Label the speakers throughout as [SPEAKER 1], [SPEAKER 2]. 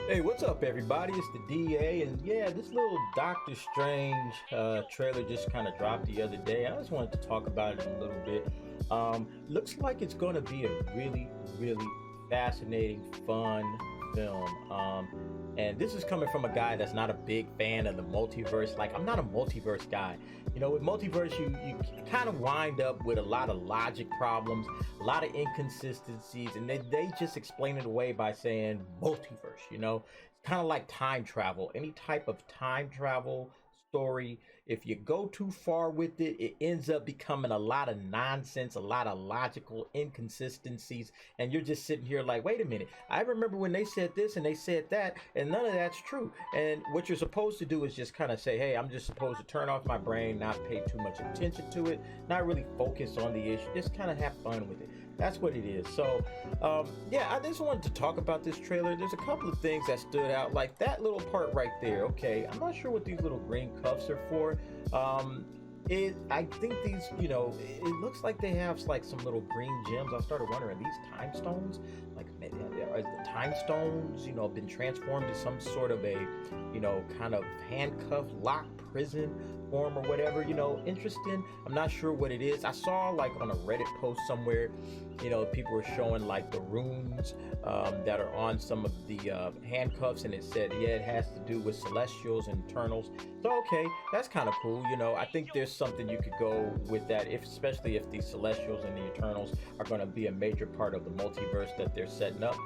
[SPEAKER 1] Hey, what's up, everybody? It's the DA, and yeah, this little Doctor Strange trailer just kind of dropped the other day. I just wanted to talk about it a little bit. Looks like it's going to be a really fascinating, fun film. And this is coming from a guy that's not a big fan of the multiverse. Like, I'm not a multiverse guy. You know, with multiverse, you kind of wind up with a lot of logic problems, a lot of inconsistencies, and they just explain it away by saying multiverse. It's kind of like time travel. Any type of time travel story, if you go too far with it, it ends up becoming a lot of nonsense, a lot of logical inconsistencies, and you're just sitting here like, wait a minute, I remember when they said this and they said that, and none of that's true. And what you're supposed to do is just kind of say, hey, I'm just supposed to turn off my brain, not pay too much attention to it, not really focus on the issue, just kind of have fun with it. That's what it is. So, yeah, I just wanted to talk about this trailer. There's a couple of things that stood out, like that little part right there. Okay, I'm not sure what these little green cuffs are for. I think these, it looks like they have like some little green gems. I started wondering, are these time stones? Like, are the time stones, been transformed to some sort of a, kind of handcuff lock prison form or whatever? Interesting. I'm not sure what it is. I saw like on a Reddit post somewhere, people were showing like the runes that are on some of the handcuffs, and it said, yeah, it has to do with celestials and eternals. So okay, that's kind of cool. I think there's something you could go with that, if especially if the celestials and the eternals are going to be a major part of the multiverse that they're setting up.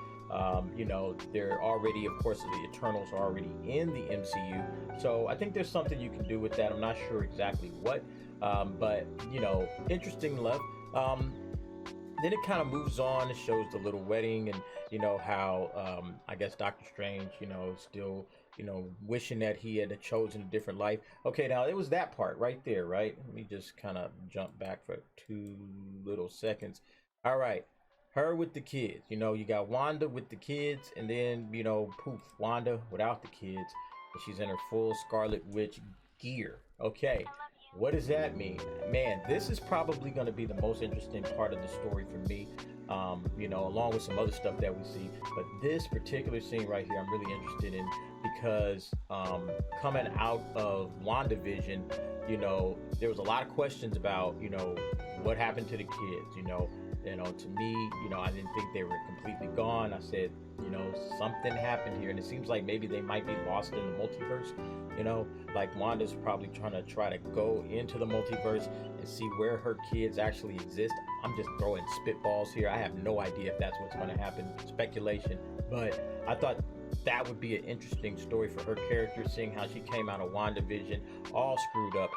[SPEAKER 1] They're already, of course, the Eternals are already in the MCU, so I think there's something you can do with that. I'm not sure exactly what, but interesting enough. Then it kind of moves on. It shows the little wedding, and how I guess Doctor Strange, still wishing that he had chosen a different life. Okay, now it was that part right there, right? Let me just kind of jump back for 2 little seconds. All right, her with the kids. You got Wanda with the kids, and then poof, Wanda without the kids, and she's in her full Scarlet Witch gear. Okay, what does that mean? Man, this is probably going to be the most interesting part of the story for me. Along with some other stuff that we see. But this particular scene right here, I'm really interested in because coming out of WandaVision, there was a lot of questions about, what happened to the kids. To me, I didn't think they were completely gone. I said, something happened here, and it seems like maybe they might be lost in the multiverse. Like Wanda's probably try to go into the multiverse and see where her kids actually exist. I'm just throwing spitballs here. I have no idea if that's what's going to happen. Speculation, but I thought that would be an interesting story for her character, seeing how she came out of WandaVision all screwed up,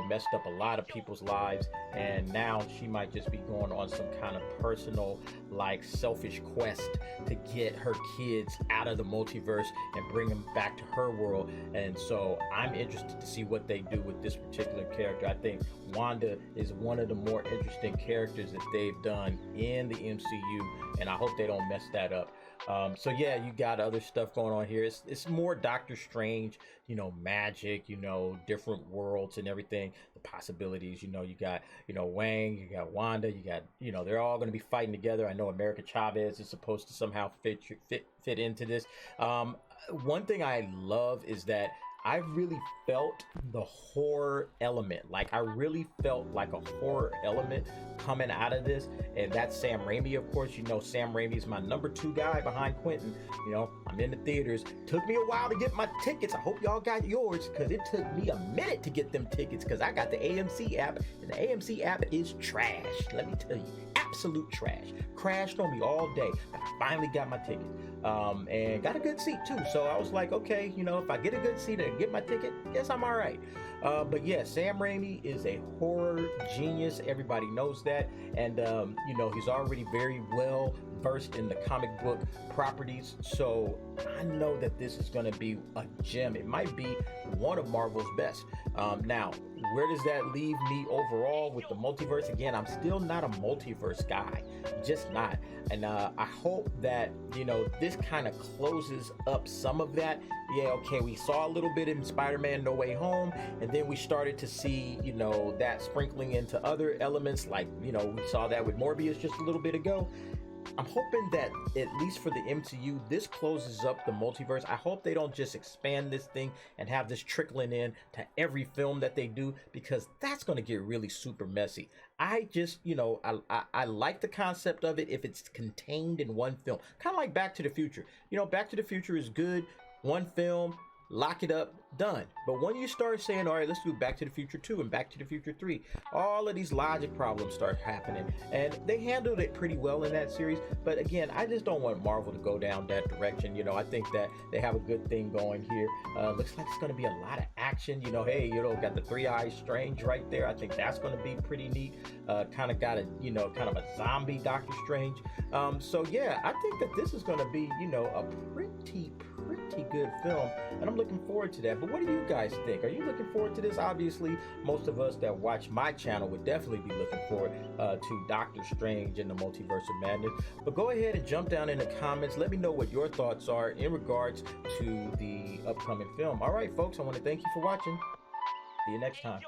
[SPEAKER 1] messed up a lot of people's lives, and now she might just be going on some kind of personal, like, selfish quest to get her kids out of the multiverse and bring them back to her world. And so I'm interested to see what they do with this particular character. I think Wanda is one of the more interesting characters that they've done in the MCU, and I hope they don't mess that up. So yeah, you got other stuff going on here. It's more Doctor Strange, magic, different worlds and everything, the possibilities. You got, Wang, you got Wanda, you got, they're all going to be fighting together. I know America Chavez is supposed to somehow fit into this. One thing I love is that I really felt the horror element. Like, I really felt like a horror element coming out of this. And that's Sam Raimi, of course. Sam Raimi is my number 2 guy behind Quentin. I'm in the theaters. Took me a while to get my tickets. I hope y'all got yours, because it took me a minute to get them tickets, because I got the AMC app, and the AMC app is trash. Let me tell you, absolute trash. Crashed on me all day, but I finally got my ticket. And got a good seat too. So I was like, okay, if I get a good seat and get my ticket, guess I'm all right. But yeah, Sam Raimi is a horror genius. Everybody knows that. And, he's already very well versed in the comic book properties. So I know that this is going to be a gem. It might be one of Marvel's best. Now, where does that leave me overall with the multiverse? Again, I'm still not a multiverse guy, just not. And I hope that, this kind of closes up some of that. Yeah, okay, we saw a little bit in Spider-Man No Way Home, and then we started to see, that sprinkling into other elements, like, we saw that with Morbius just a little bit ago. I'm hoping that at least for the MCU, this closes up the multiverse. I hope they don't just expand this thing and have this trickling in to every film that they do, because that's going to get really super messy. I just, I like the concept of it if it's contained in one film, kind of like Back to the Future. Back to the Future is good, one film, lock it up, done. But when you start saying, all right, let's do Back to the Future 2 and Back to the Future 3, all of these logic problems start happening. And they handled it pretty well in that series. But again, I just don't want Marvel to go down that direction. I think that they have a good thing going here. Looks like it's going to be a lot of action. Hey, got the Three-Eyed Strange right there. I think that's going to be pretty neat. Kind of got a, kind of a zombie Doctor Strange. So yeah, I think that this is going to be, a pretty good film, and I'm looking forward to that. But what do you guys think? Are you looking forward to this? Obviously, most of us that watch my channel would definitely be looking forward to Doctor Strange and the Multiverse of Madness. But go ahead and jump down in the comments. Let me know what your thoughts are in regards to the upcoming film. All right, folks, I want to thank you for watching. See you next time.